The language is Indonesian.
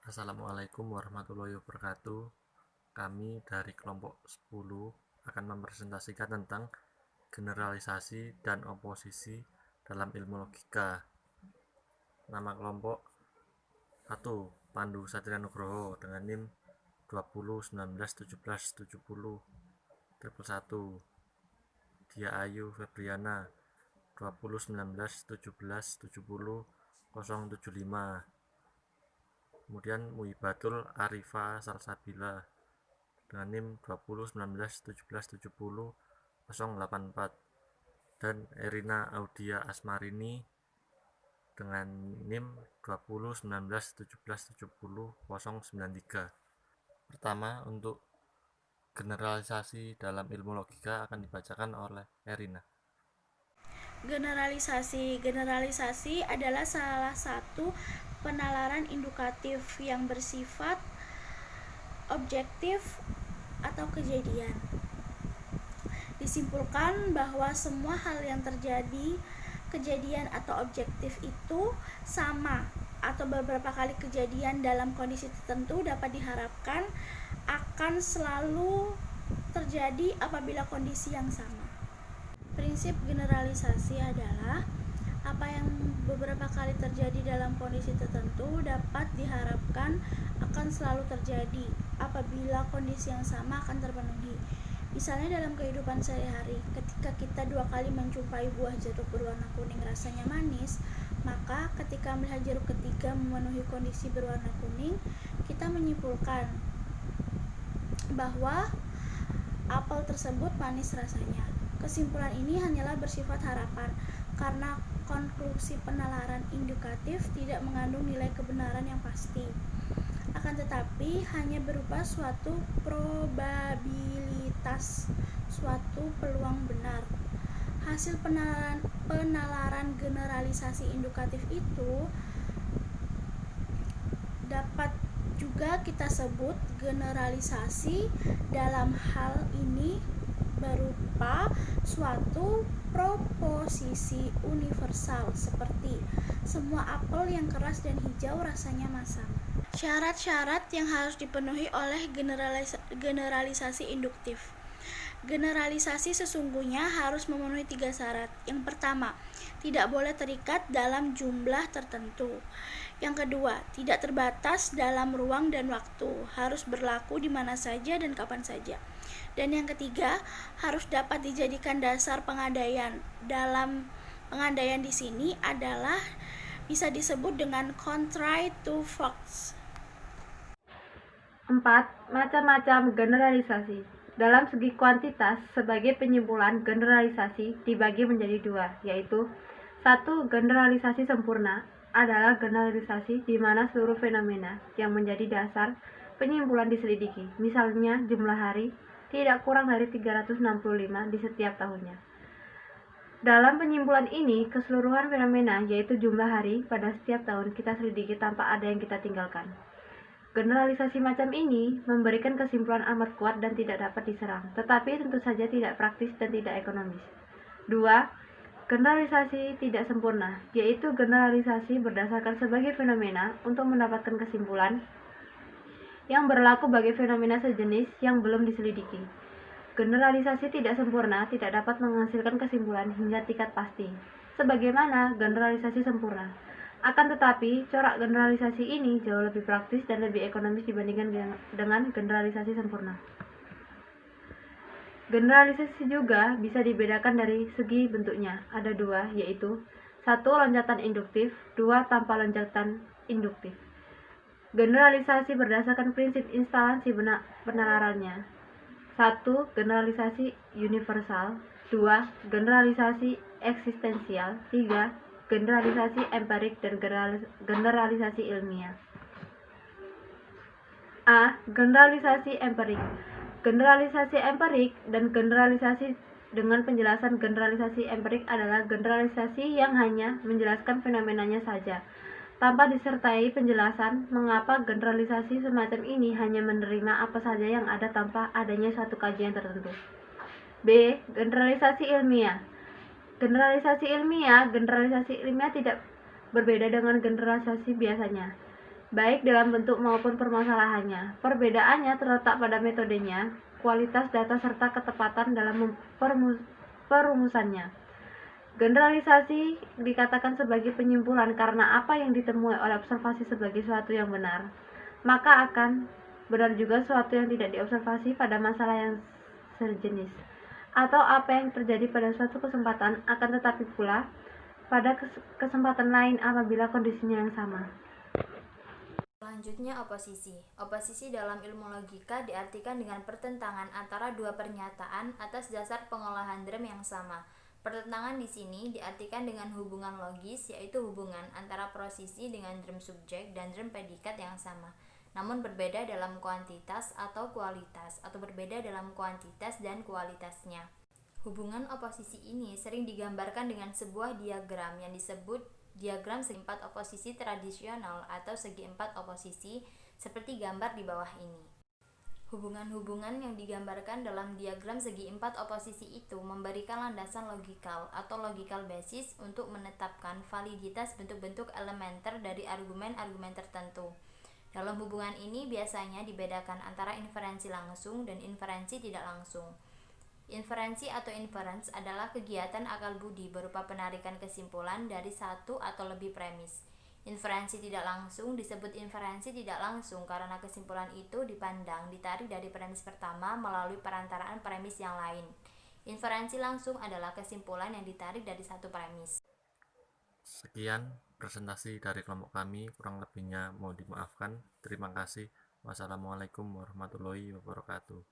Assalamualaikum warahmatullahi wabarakatuh. Kami dari kelompok 10 akan mempresentasikan tentang generalisasi dan oposisi dalam ilmu logika. Nama kelompok 1. Pandu Satria Nugroho dengan NIM 20191770 triple 1. Dia Ayu Febriana 20191770 075. Kemudian Muhibatul Arifa Salsabila dengan NIM 20191770 084, dan Erina Audia Asmarini dengan NIM 20191770 093. Pertama, untuk generalisasi dalam ilmu logika akan dibacakan oleh Erina. Generalisasi adalah salah satu penalaran indukatif yang bersifat objektif atau kejadian. Disimpulkan bahwa semua hal yang terjadi, kejadian atau objektif itu sama atau beberapa kali kejadian dalam kondisi tertentu dapat diharapkan akan selalu terjadi apabila kondisi yang sama. Prinsip generalisasi adalah apa yang beberapa kali terjadi dalam kondisi tertentu dapat diharapkan akan selalu terjadi apabila kondisi yang sama akan terpenuhi. Misalnya dalam kehidupan sehari-hari, ketika kita 2 kali menjumpai buah jeruk berwarna kuning rasanya manis, maka ketika melihat jeruk ketiga memenuhi kondisi berwarna kuning, kita menyimpulkan bahwa apel tersebut manis rasanya. Kesimpulan ini hanyalah bersifat harapan, karena konklusi penalaran indukatif tidak mengandung nilai kebenaran yang pasti, akan tetapi hanya berupa suatu probabilitas, suatu peluang benar. Hasil penalaran generalisasi indukatif itu dapat juga kita sebut generalisasi dalam hal ini berupa suatu proposisi universal seperti semua apel yang keras dan hijau rasanya masam. Syarat-syarat yang harus dipenuhi oleh generalisasi induktif. Generalisasi sesungguhnya harus memenuhi 3 syarat. Yang pertama, tidak boleh terikat dalam jumlah tertentu. Yang kedua, tidak terbatas dalam ruang dan waktu, harus berlaku di mana saja dan kapan saja. Dan yang ketiga, harus dapat dijadikan dasar pengandaian. Dalam pengandaian di sini adalah bisa disebut dengan contrary to facts. 4. Macam-macam generalisasi. Dalam segi kuantitas, sebagai penyimpulan generalisasi dibagi menjadi 2, yaitu 1. Generalisasi sempurna adalah generalisasi di mana seluruh fenomena yang menjadi dasar penyimpulan diselidiki, misalnya jumlah hari tidak kurang dari 365 di setiap tahunnya. Dalam penyimpulan ini, keseluruhan fenomena, yaitu jumlah hari pada setiap tahun, kita selidiki tanpa ada yang kita tinggalkan. Generalisasi macam ini memberikan kesimpulan amat kuat dan tidak dapat diserang, tetapi tentu saja tidak praktis dan tidak ekonomis. 2. Generalisasi tidak sempurna, yaitu generalisasi berdasarkan sebagai fenomena untuk mendapatkan kesimpulan yang berlaku bagi fenomena sejenis yang belum diselidiki. Generalisasi tidak sempurna tidak dapat menghasilkan kesimpulan hingga tingkat pasti, sebagaimana generalisasi sempurna. Akan tetapi, corak generalisasi ini jauh lebih praktis dan lebih ekonomis dibandingkan dengan generalisasi sempurna. Generalisasi juga bisa dibedakan dari segi bentuknya. Ada 2, yaitu 1. Loncatan induktif, 2. Tanpa loncatan induktif. Generalisasi berdasarkan prinsip instalasi penalarannya. 1. Generalisasi universal, 2. Generalisasi eksistensial, 3. Generalisasi empirik dan generalisasi ilmiah. A. Generalisasi empirik. Generalisasi empirik dan generalisasi dengan penjelasan generalisasi empirik adalah generalisasi yang hanya menjelaskan fenomenanya saja, tanpa disertai penjelasan mengapa generalisasi semacam ini hanya menerima apa saja yang ada tanpa adanya suatu kajian tertentu. B. Generalisasi ilmiah. Generalisasi ilmiah tidak berbeda dengan generalisasi biasanya. baik dalam bentuk maupun permasalahannya. Perbedaannya terletak pada metodenya, kualitas data serta ketepatan dalam perumusannya. Generalisasi dikatakan sebagai penyimpulan karena apa yang ditemui oleh observasi sebagai suatu yang benar, maka akan benar juga suatu yang tidak diobservasi pada masalah yang sejenis. Atau apa yang terjadi pada suatu kesempatan akan tetapi pula pada kesempatan lain apabila kondisinya yang sama. Selanjutnya, oposisi. Oposisi dalam ilmu logika diartikan dengan pertentangan antara dua pernyataan atas dasar pengolahan DREM yang sama. Pertentangan di sini diartikan dengan hubungan logis, yaitu hubungan antara posisi dengan DREM subjek dan DREM predikat yang sama, namun berbeda dalam kuantitas atau kualitas, atau berbeda dalam kuantitas dan kualitasnya. Hubungan oposisi ini sering digambarkan dengan sebuah diagram yang disebut diagram segi empat oposisi tradisional atau segi empat oposisi seperti gambar di bawah ini. Hubungan-hubungan yang digambarkan dalam diagram segi empat oposisi itu memberikan landasan logikal atau logical basis untuk menetapkan validitas bentuk-bentuk elementer dari argumen-argumen tertentu. Dalam hubungan ini biasanya dibedakan antara inferensi langsung dan inferensi tidak langsung. Inferensi atau inference adalah kegiatan akal budi berupa penarikan kesimpulan dari satu atau lebih premis. Inferensi tidak langsung disebut inferensi tidak langsung karena kesimpulan itu ditarik dari premis pertama melalui perantaraan premis yang lain. Inferensi langsung adalah kesimpulan yang ditarik dari satu premis. Sekian presentasi dari kelompok kami, kurang lebihnya mohon dimaafkan. Terima kasih. Wassalamualaikum warahmatullahi wabarakatuh.